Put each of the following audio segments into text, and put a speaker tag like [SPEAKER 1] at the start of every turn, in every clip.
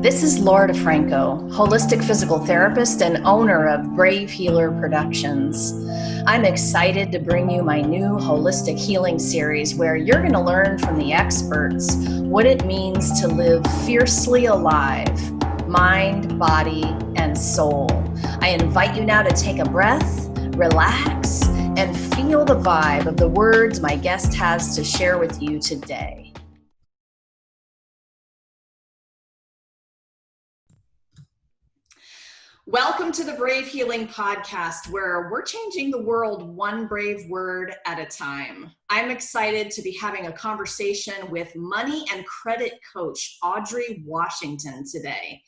[SPEAKER 1] This is Laura DeFranco, holistic physical therapist and owner of Brave Healer Productions. I'm excited to bring you my new holistic healing series where you're going to learn from the experts what it means to live fiercely alive, mind, body, and soul. I invite you now to take a breath, relax, and feel the vibe of the words my guest has to share with you today. Welcome to the Brave Healing Podcast, where we're changing the world one brave word at a time. I'm excited to be having a conversation with money and credit coach Audrey Washington today.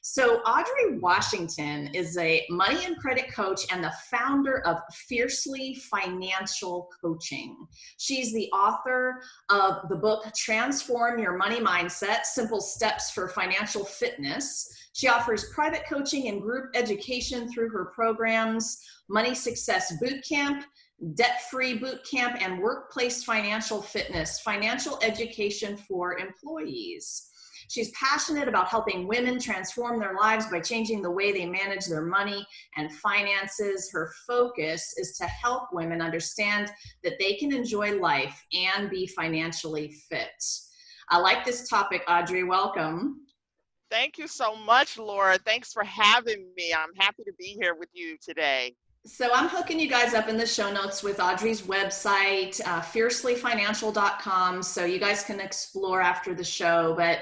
[SPEAKER 1] So Audrey Washington is a money and credit coach and the founder of Fiercely Financial Coaching. She's the author of the book, Transform Your Money Mindset, Simple Steps for Financial Fitness. She offers private coaching and group education through her programs, Money Success Bootcamp, Debt-Free Bootcamp, and Workplace Financial Fitness, financial education for employees. She's passionate about helping women transform their lives by changing the way they manage their money and finances. Her focus is to help women understand that they can enjoy life and be financially fit. I like this topic, Audrey. Welcome.
[SPEAKER 2] Thank you so much, Laura. Thanks for having me. I'm happy to be here with you today.
[SPEAKER 1] So I'm hooking you guys up in the show notes with Audrey's website, fiercelyfinancial.com, so you guys can explore after the show. But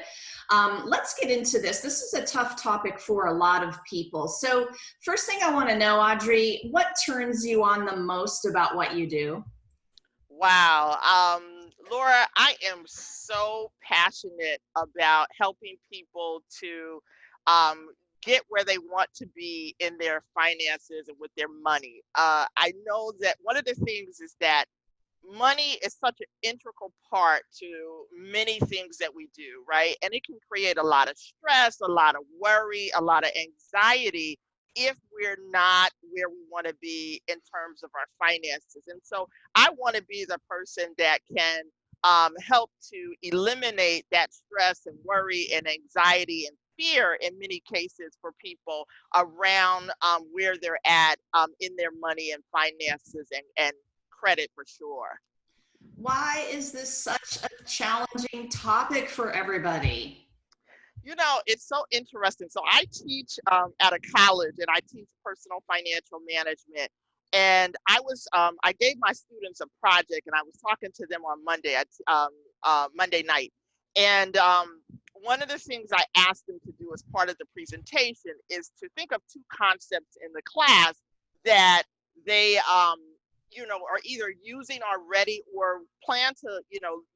[SPEAKER 1] let's get into this. This is a tough topic for a lot of people. So first thing I want to know, Audrey, what turns you on the most about what you do?
[SPEAKER 2] Wow. Laura, I am so passionate about helping people to get where they want to be in their finances and with their money. I know that one of the things is that money is such an integral part to many things that we do, right? And it can create a lot of stress, a lot of worry, a lot of anxiety if we're not where we want to be in terms of our finances. And so I want to be the person that can help to eliminate that stress and worry and anxiety and fear in many cases for people around where they're at in their money and finances and credit for sure.
[SPEAKER 1] Why is this such a challenging topic for everybody?
[SPEAKER 2] You know, it's so interesting. So I teach at a college and I teach personal financial management. And I gave my students a project and I was talking to them on Monday, Monday night. And one of the things I asked them to do as part of the presentation is to think of two concepts in the class that they, are either using already or plan to,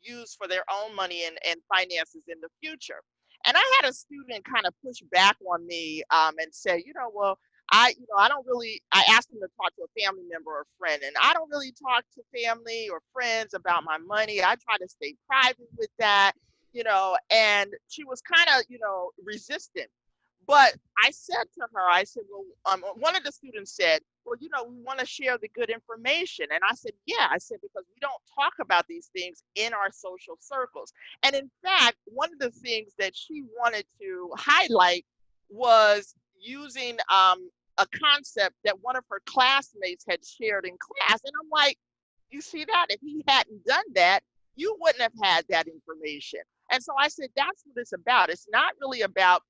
[SPEAKER 2] use for their own money and finances in the future. And I had a student kind of push back on me and say, well, I asked him to talk to a family member or friend, and I don't really talk to family or friends about my money. I try to stay private with that, and she was kind of, resistant. But I said to her, well, one of the students said, well, we want to share the good information. And I said, yeah, because we don't talk about these things in our social circles. And in fact, one of the things that she wanted to highlight was using a concept that one of her classmates had shared in class. And I'm like, you see that? If he hadn't done that, you wouldn't have had that information. And so I said, that's what it's about. It's not really about,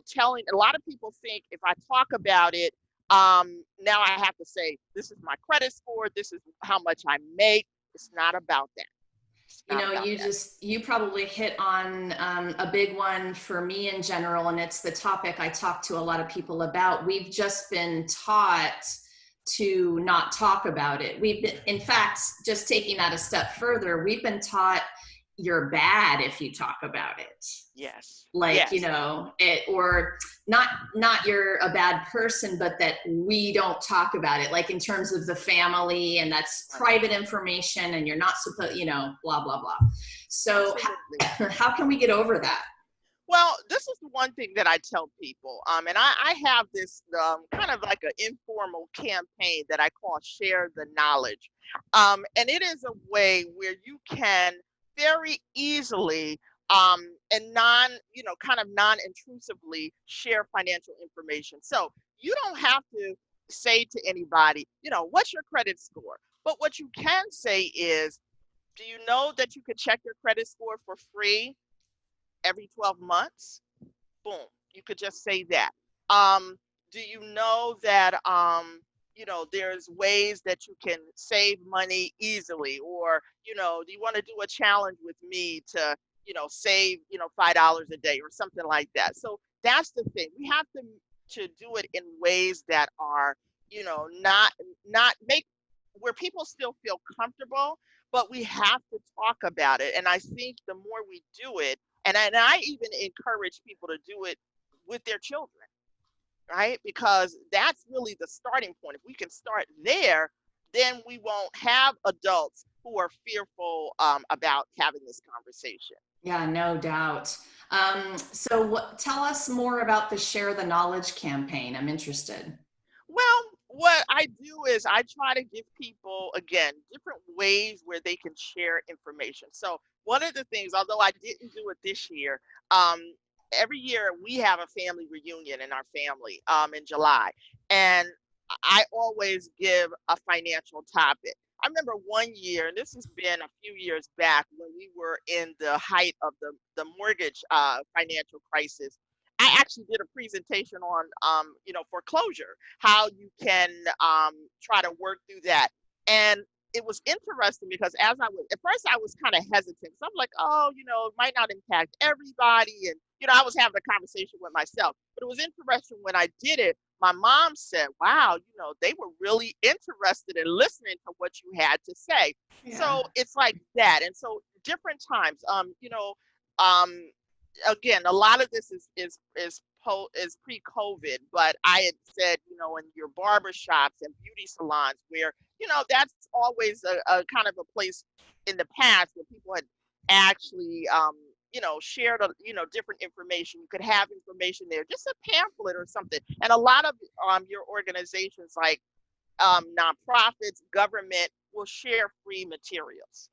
[SPEAKER 2] telling. A lot of people think if I talk about it, now I have to say, this is my credit score. This is how much I make. It's not about that.
[SPEAKER 1] You probably hit on a big one for me in general, and it's the topic I talk to a lot of people about. We've just been taught to not talk about it. In fact, just taking that a step further, we've been taught you're bad if you talk about it.
[SPEAKER 2] Yes.
[SPEAKER 1] Like,
[SPEAKER 2] yes.
[SPEAKER 1] Or not you're a bad person, but that we don't talk about it, like in terms of the family, and that's private information and you're not supposed, blah, blah, blah. So how can we get over that?
[SPEAKER 2] Well, this is the one thing that I tell people, and I have this kind of like an informal campaign that I call Share the Knowledge. And it is a way where you can very easily and kind of non-intrusively share financial information. So you don't have to say to anybody, what's your credit score? But what you can say is, do you know that you could check your credit score for free every 12 months? Boom. You could just say that. Do you know that there's ways that you can save money easily? Or, do you want to do a challenge with me to, save, $5 a day or something like that? So that's the thing. We have to do it in ways that are, not make where people still feel comfortable, but we have to talk about it. And I think the more we do it, and I even encourage people to do it with their children, right? Because that's really the starting point. If we can start there, then we won't have adults who are fearful about having this conversation.
[SPEAKER 1] Yeah, no doubt. Tell us more about the Share the Knowledge campaign. I'm interested.
[SPEAKER 2] Well, what I do is I try to give people, again, different ways where they can share information. So one of the things, although I didn't do it this year, um, every year we have a family reunion in our family in July. And I always give a financial topic. I remember one year, and this has been a few years back when we were in the height of the mortgage financial crisis. I actually did a presentation on, foreclosure, how you can try to work through that. And it was interesting because at first I was kind of hesitant. So I'm like, oh, it might not impact everybody. And, I was having a conversation with myself. But it was interesting when I did it. My mom said, wow, they were really interested in listening to what you had to say.
[SPEAKER 1] Yeah.
[SPEAKER 2] So it's like that. And so different times, um, again, a lot of this is pre-COVID, but I had said, in your barber shops and beauty salons where, that's always a kind of a place in the past where people had actually, shared, different information. You could have information there, just a pamphlet or something. And a lot of your organizations like nonprofits, government will share free materials.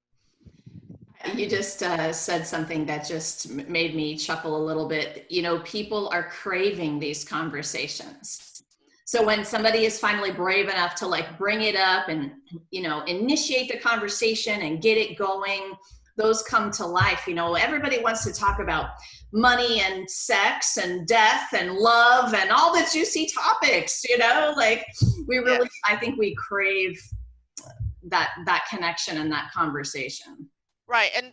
[SPEAKER 1] You just said something that just made me chuckle a little bit. People are craving these conversations. So when somebody is finally brave enough to bring it up and, initiate the conversation and get it going, those come to life. Everybody wants to talk about money and sex and death and love and all the juicy topics, we really, I think we crave that connection and that conversation.
[SPEAKER 2] Right. And,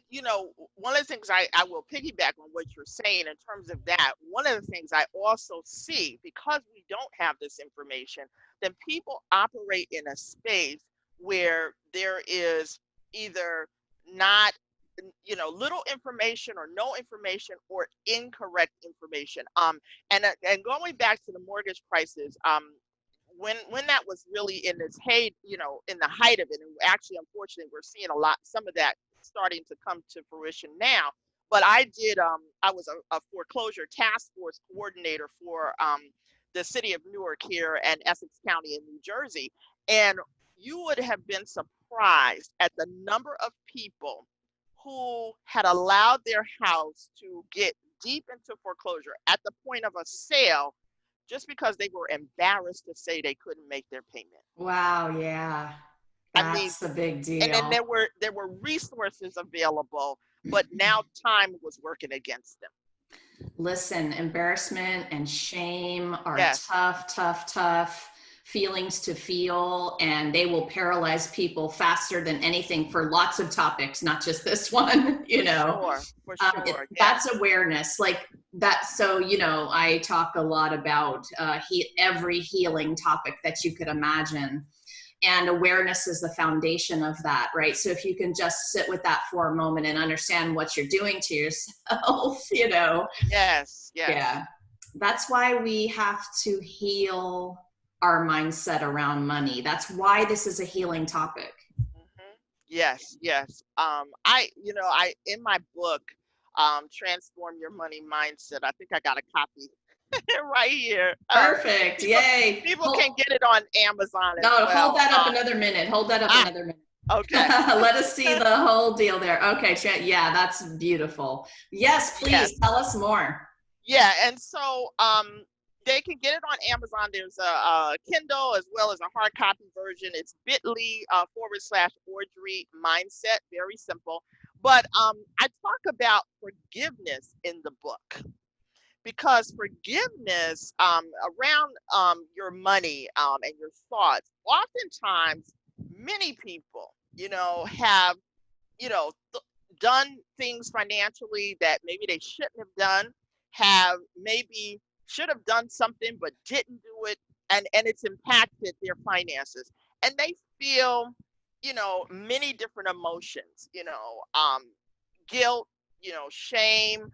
[SPEAKER 2] one of the things I will piggyback on what you're saying in terms of that. One of the things I also see, because we don't have this information, then people operate in a space where there is either not, little information or no information or incorrect information. And going back to the mortgage crisis, when that was really in its in the height of it, and actually, unfortunately, we're seeing some of that starting to come to fruition now. But I was a foreclosure task force coordinator for the city of Newark here and Essex County in New Jersey. And you would have been surprised at the number of people who had allowed their house to get deep into foreclosure at the point of a sale just because they were embarrassed to say they couldn't make their payment.
[SPEAKER 1] Wow, yeah. That's a big deal.
[SPEAKER 2] And then there were resources available, but now time was working against them.
[SPEAKER 1] Listen, embarrassment and shame are tough feelings to feel, and they will paralyze people faster than anything for lots of topics, not just this one,
[SPEAKER 2] For sure.
[SPEAKER 1] That's awareness like that. So, I talk a lot about every healing topic that you could imagine. And awareness is the foundation of that, right? So if you can just sit with that for a moment and understand what you're doing to yourself,
[SPEAKER 2] Yes.
[SPEAKER 1] Yeah. That's why we have to heal our mindset around money. That's why this is a healing topic.
[SPEAKER 2] Mm-hmm. Yes. I in my book, Transform Your Money Mindset, I think I got a copy right here.
[SPEAKER 1] Perfect. Yay.
[SPEAKER 2] People can get it on Amazon.
[SPEAKER 1] Hold that up another minute.
[SPEAKER 2] Okay.
[SPEAKER 1] Let us see the whole deal there. Okay, yeah, that's beautiful. Yes,
[SPEAKER 2] Yes.
[SPEAKER 1] please tell us more.
[SPEAKER 2] Yeah. And so they can get it on Amazon. There's a Kindle as well as a hard copy version. It's bit.ly /Audrey mindset. Very simple. But I talk about forgiveness in the book, because forgiveness around your money and your thoughts, oftentimes many people, have, done things financially that maybe they shouldn't have done, have maybe should have done something but didn't do it, and it's impacted their finances. And they feel, many different emotions, guilt, shame,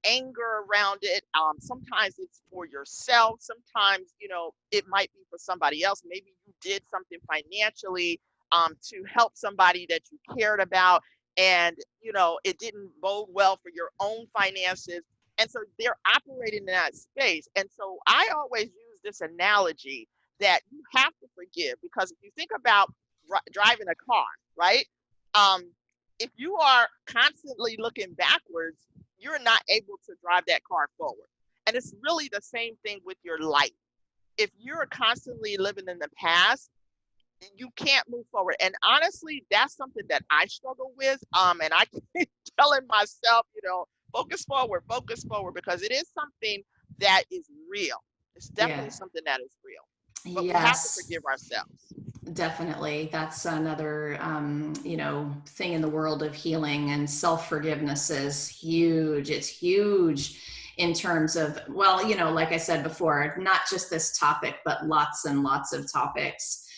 [SPEAKER 2] anger around it. Sometimes it's for yourself. Sometimes, it might be for somebody else. Maybe you did something financially to help somebody that you cared about, and it didn't bode well for your own finances. And so they're operating in that space. And so I always use this analogy that you have to forgive, because if you think about driving a car, right? Um, if you are constantly looking backwards, you're not able to drive that car forward. And it's really the same thing with your life. If you're constantly living in the past, you can't move forward. And honestly, that's something that I struggle with. And I keep telling myself, focus forward, because it is something that is real. It's
[SPEAKER 1] Yeah.
[SPEAKER 2] definitely something that is real. But we have to
[SPEAKER 1] Yes.
[SPEAKER 2] forgive ourselves.
[SPEAKER 1] Definitely. That's another, thing in the world of healing, and self-forgiveness is huge. It's huge in terms of, well, like I said before, not just this topic, but lots and lots of topics.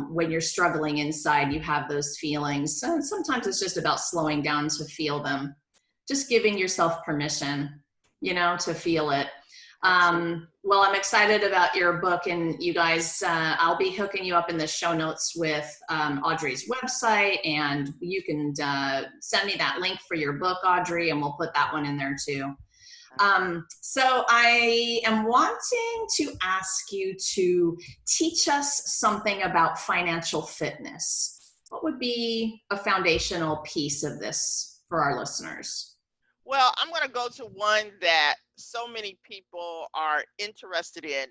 [SPEAKER 1] When you're struggling inside, you have those feelings. So sometimes it's just about slowing down to feel them, just giving yourself permission, to feel it.
[SPEAKER 2] Absolutely.
[SPEAKER 1] Well, I'm excited about your book, and you guys, I'll be hooking you up in the show notes with Audrey's website, and you can send me that link for your book, Audrey, and we'll put that one in there too. So I am wanting to ask you to teach us something about financial fitness. What would be a foundational piece of this for our listeners?
[SPEAKER 2] Well, I'm going to go to one that so many people are interested in.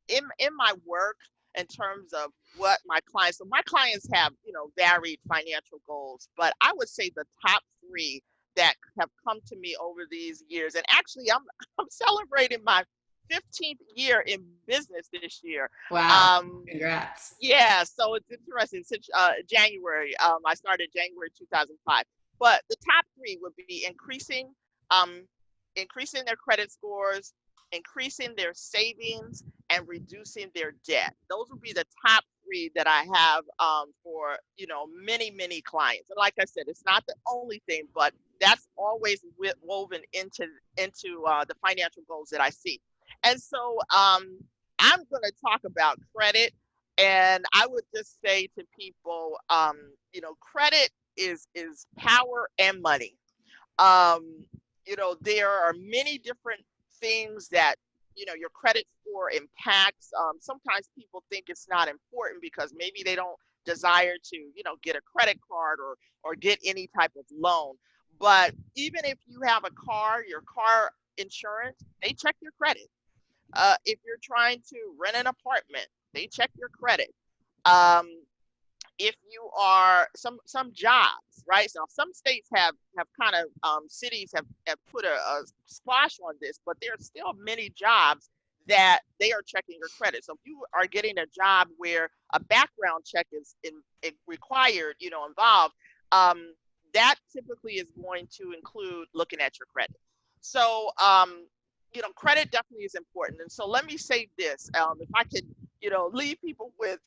[SPEAKER 2] In my work, in terms of what my clients have, varied financial goals, but I would say the top three that have come to me over these years, and actually, I'm celebrating my 15th year in business this year.
[SPEAKER 1] Wow,
[SPEAKER 2] Um,
[SPEAKER 1] congrats.
[SPEAKER 2] yeah, so it's interesting. Since January, I started January 2005. But the top three would be um, increasing their credit scores, increasing their savings, and reducing their debt. Those would be the top three that I have for many many clients. And like I said, it's not the only thing, but that's always woven into the financial goals that I see. And so I'm going to talk about credit, and I would just say to people, credit is power and money. Um, there are many different things that your credit score impacts. Sometimes people think it's not important because maybe they don't desire to get a credit card or get any type of loan. But even if you have a car, your car insurance, they check your credit. If you're trying to rent an apartment, they check your credit. Um, if you are some jobs, right? So some states have kind of cities have put a splash on this, but there are still many jobs that they are checking your credit. So if you are getting a job where a background check is required, involved, that typically is going to include looking at your credit. So credit definitely is important. And so let me say this: if I could, leave people with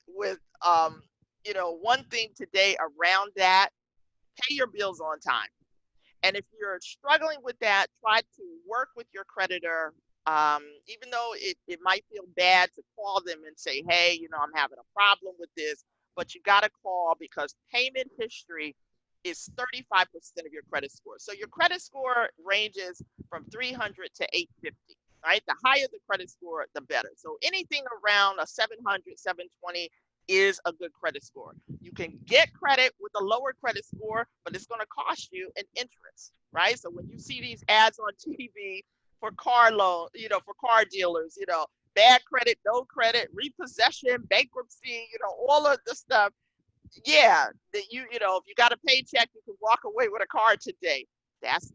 [SPEAKER 2] one thing today around that, pay your bills on time. And if you're struggling with that, try to work with your creditor. Even though it might feel bad to call them and say, hey, I'm having a problem with this, but you got to call, because payment history is 35% of your credit score. So your credit score ranges from 300 to 850, right? The higher the credit score, the better. So anything around a 700, 720 is a good credit score. You can get credit with a lower credit score, but it's going to cost you an interest, right? So when you see these ads on TV for car loan, for car dealers, bad credit, no credit, repossession, bankruptcy, all of the stuff. Yeah, that if you got a paycheck, you can walk away with a car today. That's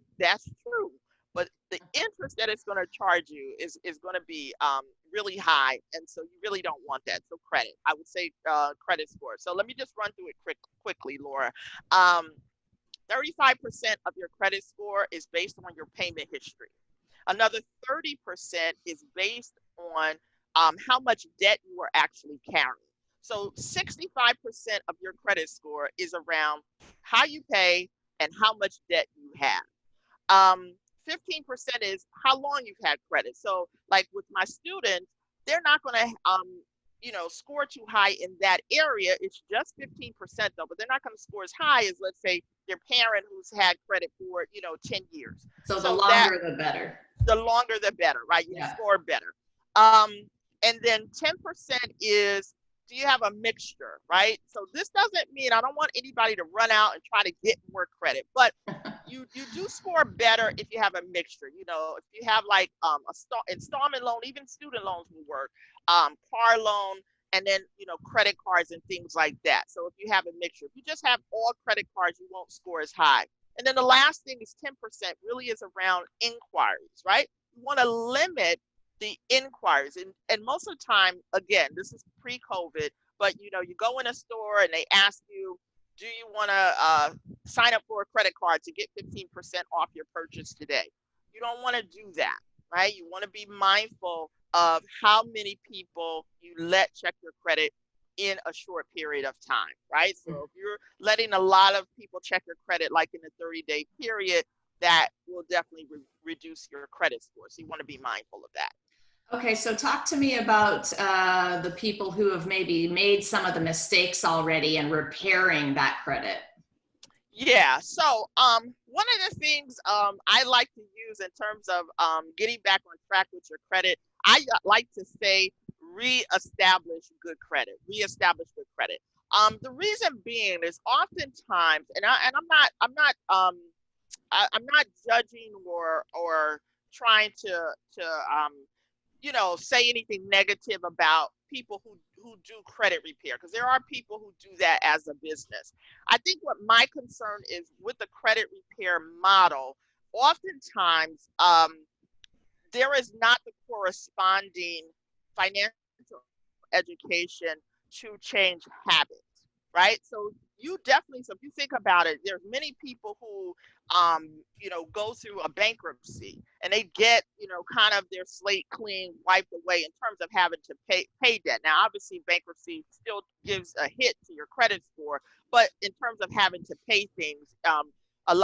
[SPEAKER 2] true. But the interest that it's going to charge you is going to be really high, and so you really don't want that. So credit, I would say credit score. So let me just run through it quickly, Laura. 35% of your credit score is based on your payment history. Another 30% is based on how much debt you are actually carrying. So 65% of your credit score is around how you pay and how much debt you have. 15% is how long you've had credit. So like with my students, they're not going to, score too high in that area. It's just 15% though, but they're not going to score as high as, let's say, their parent who's had credit for, 10 years.
[SPEAKER 1] So the longer the better.
[SPEAKER 2] The longer the better, right? You score better. And then 10% is, do you have a mixture, right? So this doesn't mean, I don't want anybody to run out and try to get more credit, but you do score better if you have a mixture. If you have like installment loan, even student loans will work, car loan, and then, credit cards and things like that. So if you have a mixture, if you just have all credit cards, you won't score as high. And then the last thing is 10% really is around inquiries, right? You want to limit the inquiries. And most of the time, again, this is pre-COVID, but you go in a store and they ask you, do you want to sign up for a credit card to get 15% off your purchase today? You don't want to do that, right? You want to be mindful of how many people you let check your credit in a short period of time, right? So if you're letting a lot of people check your credit, like in a 30-day period, that will definitely reduce your credit score. So you want to be mindful of that.
[SPEAKER 1] Okay, so talk to me about the people who have maybe made some of the mistakes already and repairing that credit.
[SPEAKER 2] Yeah, so one of the things I like to use in terms of getting back on track with your credit, I like to say reestablish good credit. The reason being is oftentimes, and I'm not judging or trying to say anything negative about people who do credit repair, because there are people who do that as a business. I think what my concern is with the credit repair model, oftentimes there is not the corresponding financial education to change habits, right? So so if you think about it, there's many people who go through a bankruptcy and they get, kind of their slate clean, wiped away in terms of having to pay debt. Now, obviously, bankruptcy still gives a hit to your credit score, but in terms of having to pay things,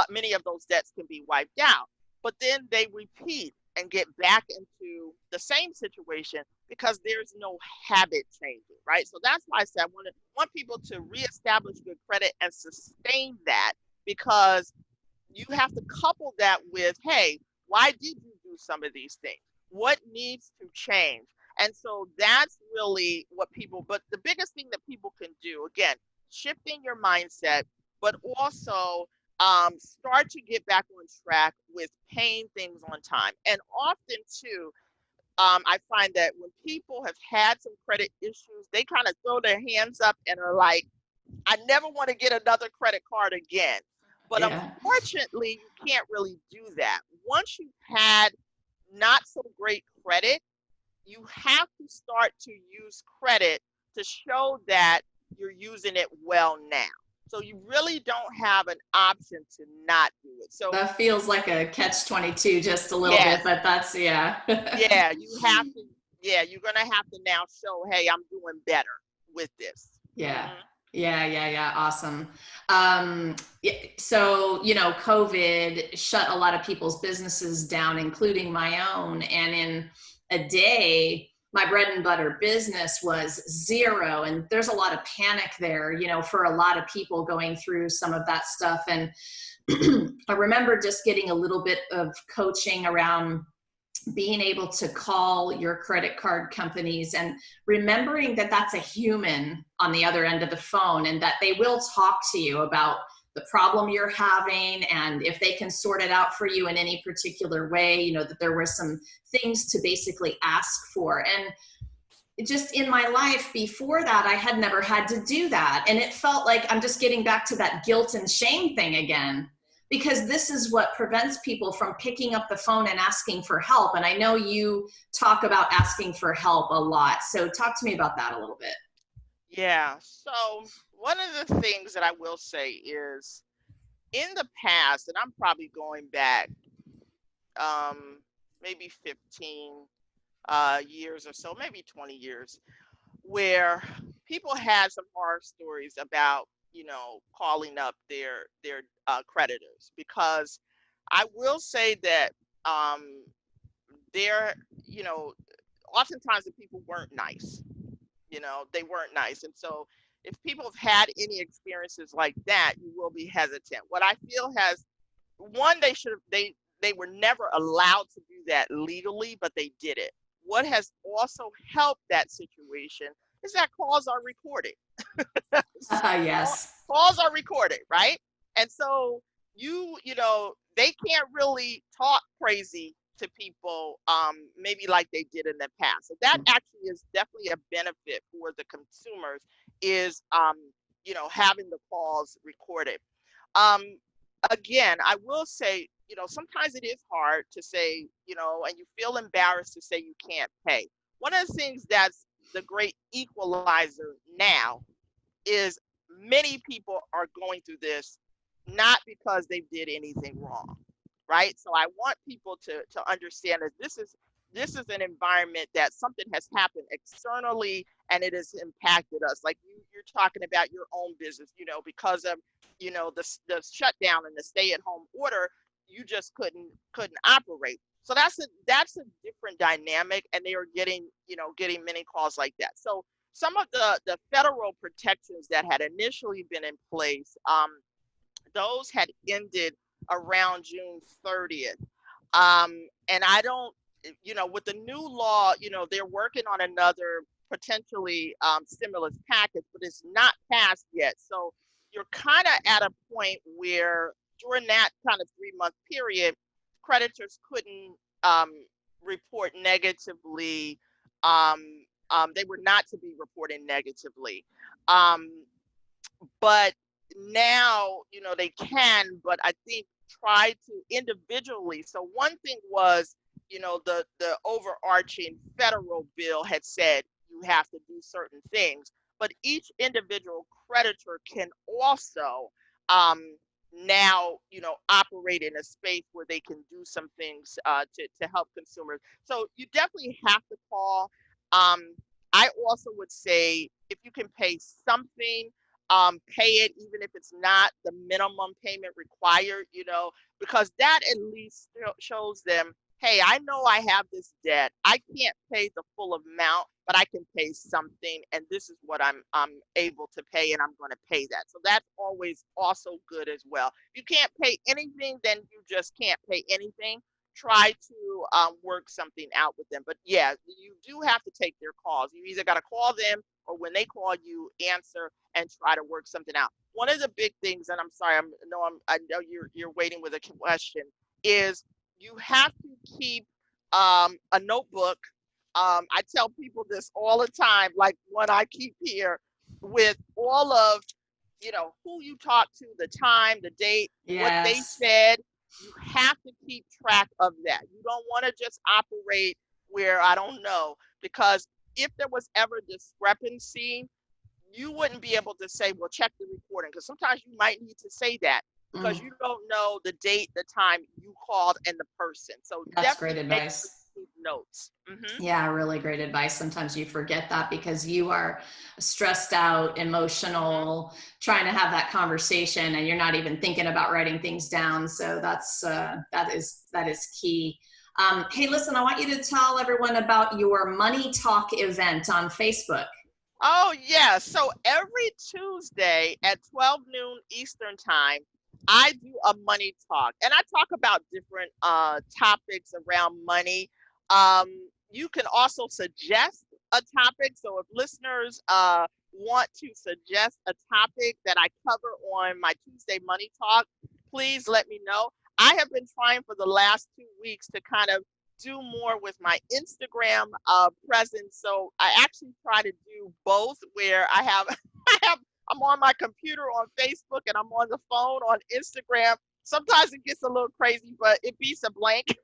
[SPEAKER 2] many of those debts can be wiped out. But then they repeat and get back into the same situation because there's no habit changing, right? So that's why I said I want people to reestablish good credit and sustain that, because you have to couple that with, hey, why did you do some of these things? What needs to change? And so that's really but the biggest thing that people can do, again, shifting your mindset, but also start to get back on track with paying things on time. And often too, I find that when people have had some credit issues, they kind of throw their hands up and are like, I never want to get another credit card again. But unfortunately, you can't really do that. Once you've had not so great credit, you have to start to use credit to show that you're using it well now. So you really don't have an option to not do it. So
[SPEAKER 1] that feels like a catch-22 just a little bit, but that's,
[SPEAKER 2] yeah, you have to, you're going to have to now show, hey, I'm doing better with this.
[SPEAKER 1] Yeah. Mm-hmm. Yeah. Awesome. So, COVID shut a lot of people's businesses down, including my own. And in a day, my bread and butter business was zero. And there's a lot of panic there, for a lot of people going through some of that stuff. And I remember just getting a little bit of coaching around being able to call your credit card companies and remembering that that's a human on the other end of the phone, and that they will talk to you about the problem you're having, and if they can sort it out for you in any particular way, you know, that there were some things to basically ask for. And just in my life before that, I had never had to do that. And it felt like I'm just getting back to that guilt and shame thing again, because this is what prevents people from picking up the phone and asking for help. And I know you talk about asking for help a lot. So talk to me about that a little bit.
[SPEAKER 2] Yeah. So one of the things that I will say is in the past, and I'm probably going back maybe 15 years or so, maybe 20 years, where people had some horror stories about, calling up their creditors. Because I will say that there, you know, oftentimes the people weren't nice. They weren't nice. And so if people have had any experiences like that, you will be hesitant. What I feel has, one, they were never allowed to do that legally, but they did it. What has also helped that situation is that calls are recorded.
[SPEAKER 1] Yes.
[SPEAKER 2] Calls are recorded, right? And so they can't really talk crazy to people, maybe like they did in the past. So that actually is definitely a benefit for the consumers, is having the calls recorded. Um, Again, I will say, sometimes it is hard to say, and you feel embarrassed to say you can't pay. One of the things that's the great equalizer now is many people are going through this not because they did anything wrong, right? So I want people to understand that this is an environment that something has happened externally and it has impacted us. Like you're talking about your own business, because of the shutdown and the stay-at-home order, you just couldn't operate. So that's a different dynamic, and they are getting many calls like that. So some of the federal protections that had initially been in place, those had ended around June 30th. And I don't, with the new law, they're working on another potentially stimulus package, but it's not passed yet. So you're kind of at a point where during that kind of 3-month period, creditors couldn't report negatively. They were not to be reporting negatively. But now, they can, but I think try to individually. So one thing was, the overarching federal bill had said you have to do certain things, but each individual creditor can also now, operate in a space where they can do some things to help consumers. So you definitely have to call. I also would say if you can pay something, pay it, even if it's not the minimum payment required, because that at least shows them, hey, I know I have this debt. I can't pay the full amount, but I can pay something, and this is what I'm able to pay, and I'm going to pay that. So that's always also good as well. If you can't pay anything, then you just can't pay anything. Try to work something out with them. But yeah, you do have to take their calls. You either got to call them, or when they call you, answer and try to work something out. One of the big things, and I'm sorry, I know you're waiting with a question, is you have to keep a notebook. I tell people this all the time, like one I keep here, with all of who you talked to, the time, the date, what they
[SPEAKER 1] Yes.
[SPEAKER 2] said. You have to keep track of that. You don't want to just operate where I don't know, because if there was ever discrepancy, you wouldn't be able to say, well, check the recording, because sometimes you might need to say that because you don't know the date, the time you called, and the person. So
[SPEAKER 1] That's great
[SPEAKER 2] definitely make sure
[SPEAKER 1] advice.
[SPEAKER 2] you keep notes. Mm-hmm.
[SPEAKER 1] Yeah, really great advice. Sometimes you forget that because you are stressed out, emotional, trying to have that conversation, and you're not even thinking about writing things down. So that is key. Hey, listen, I want you to tell everyone about your Money Talk event on Facebook.
[SPEAKER 2] Oh, yeah. So every Tuesday at 12 noon Eastern time, I do a money talk, and I talk about different topics around money. You can also suggest a topic. So if listeners want to suggest a topic that I cover on my Tuesday Money Talk, please let me know. I have been trying for the last 2 weeks to kind of do more with my Instagram presence. So I actually try to do both, where I have, I'm on my computer on Facebook and I'm on the phone on Instagram. Sometimes it gets a little crazy, but it beats a blank.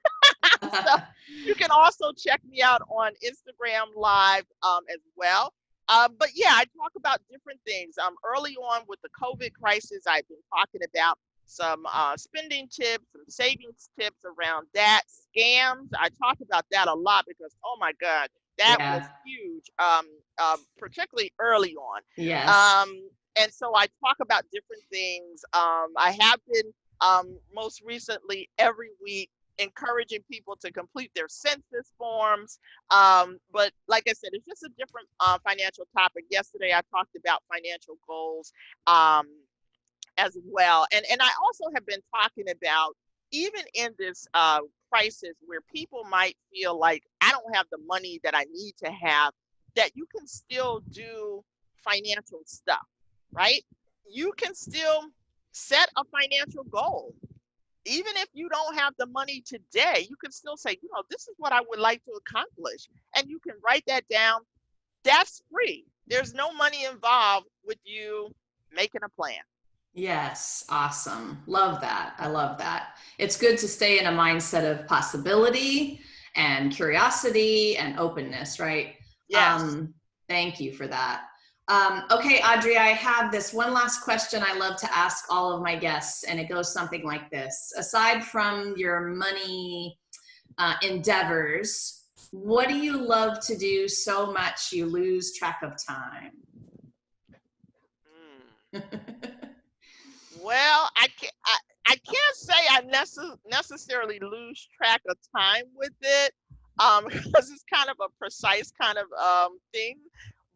[SPEAKER 2] So you can also check me out on Instagram Live as well. But yeah, I talk about different things. Early on with the COVID crisis, I've been talking about some spending tips, some savings tips around that. Scams, I talk about that a lot because, oh my God, that was
[SPEAKER 1] Yeah.
[SPEAKER 2] huge, particularly early on.
[SPEAKER 1] Yes.
[SPEAKER 2] And so I talk about different things. I have been most recently every week encouraging people to complete their census forms. But like I said, it's just a different financial topic. Yesterday, I talked about financial goals as well. And I also have been talking about, even in this crisis where people might feel like I don't have the money that I need to have, that you can still do financial stuff, right? You can still set a financial goal. Even if you don't have the money today, you can still say, this is what I would like to accomplish. And you can write that down. That's free. There's no money involved with you making a plan.
[SPEAKER 1] Yes. Awesome. Love that. I love that. It's good to stay in a mindset of possibility and curiosity and openness, right?
[SPEAKER 2] Yes.
[SPEAKER 1] Um, Thank you for that. Okay, Audrey, I have this one last question I love to ask all of my guests, and it goes something like this. Aside from your money endeavors, what do you love to do so much you lose track of time?
[SPEAKER 2] Mm. Well, I can't say I necessarily lose track of time with it, because it's kind of a precise kind of thing.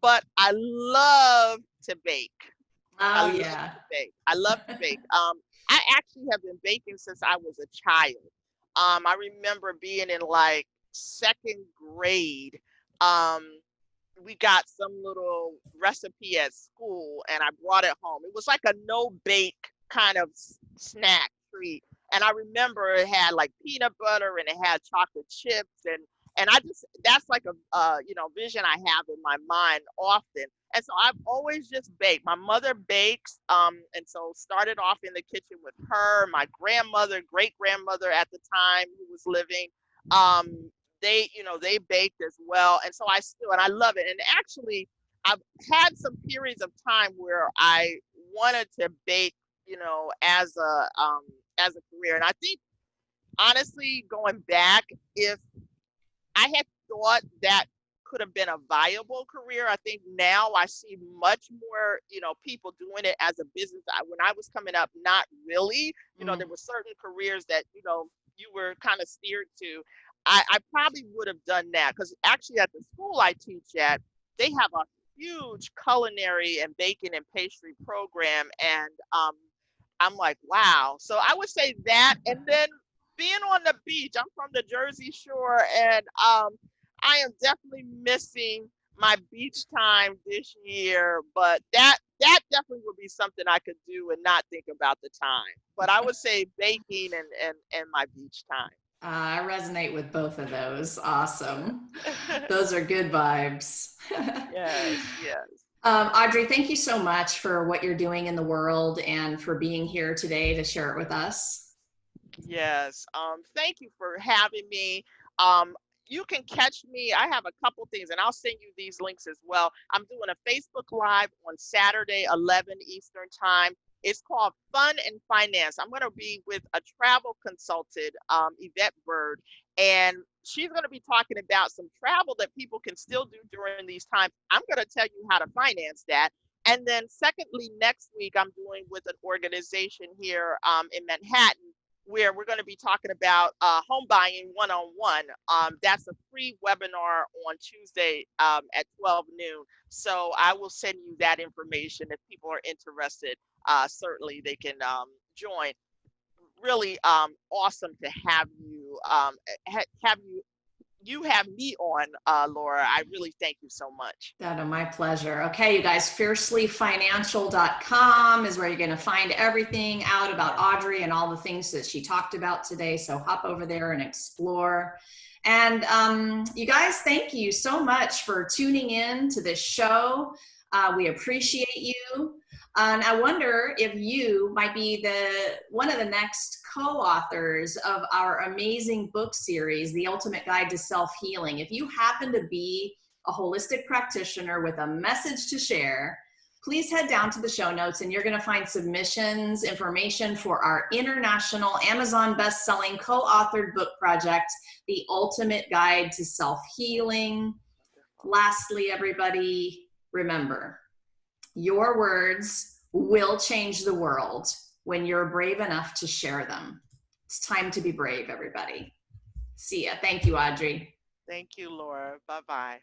[SPEAKER 2] But I love to bake. I
[SPEAKER 1] Oh,
[SPEAKER 2] love
[SPEAKER 1] yeah.
[SPEAKER 2] to bake. I love to bake. I actually have been baking since I was a child. I remember being in like second grade. Um, we got some little recipe at school and I brought it home. It was like a no bake kind of snack treat. And I remember it had like peanut butter and it had chocolate chips, and I just, that's like a vision I have in my mind often. And so I've always just baked. My mother bakes, and so started off in the kitchen with her. My grandmother, great grandmother at the time who was living, um, they baked as well. And so and I love it. And actually, I've had some periods of time where I wanted to bake, as a career. And I think, honestly, going back, if I had thought that could have been a viable career, I think now I see much more, people doing it as a business. When I was coming up, not really. There were certain careers that, you were kind of steered to. I probably would have done that, because actually at the school I teach at, they have a huge culinary and baking and pastry program. And I'm like, wow. So I would say that. And then being on the beach, I'm from the Jersey Shore, and I am definitely missing my beach time this year. But that definitely would be something I could do and not think about the time. But I would say baking and my beach time.
[SPEAKER 1] I resonate with both of those. Awesome. Those are good vibes.
[SPEAKER 2] Yes, yes.
[SPEAKER 1] Audrey, thank you so much for what you're doing in the world and for being here today to share it with us.
[SPEAKER 2] Yes. Thank you for having me. Um, you can catch me. I have a couple things, and I'll send you these links as well. I'm doing a Facebook Live on Saturday, 11 Eastern Time. It's called Fun and Finance. I'm going to be with a travel consultant, Yvette Bird, and she's going to be talking about some travel that people can still do during these times. I'm going to tell you how to finance that. And then, secondly, next week, I'm doing with an organization here in Manhattan, where we're going to be talking about home buying one-on-one. That's a free webinar on Tuesday at 12 noon. So I will send you that information if people are interested. Certainly they can join. Really awesome to have you you have me on, Laura. I really thank you so much.
[SPEAKER 1] My pleasure. Okay, you guys, fiercelyfinancial.com is where you're going to find everything out about Audrey and all the things that she talked about today. So hop over there and explore. And you guys, thank you so much for tuning in to this show. We appreciate you. And I wonder if you might be one of the next co-authors of our amazing book series, The Ultimate Guide to Self-Healing. If you happen to be a holistic practitioner with a message to share, please head down to the show notes and you're going to find submissions, information for our international Amazon best-selling co-authored book project, The Ultimate Guide to Self-Healing. Lastly, everybody, remember, your words will change the world when you're brave enough to share them. It's time to be brave, everybody. See ya. Thank you, Audrey.
[SPEAKER 2] Thank you, Laura. Bye-bye.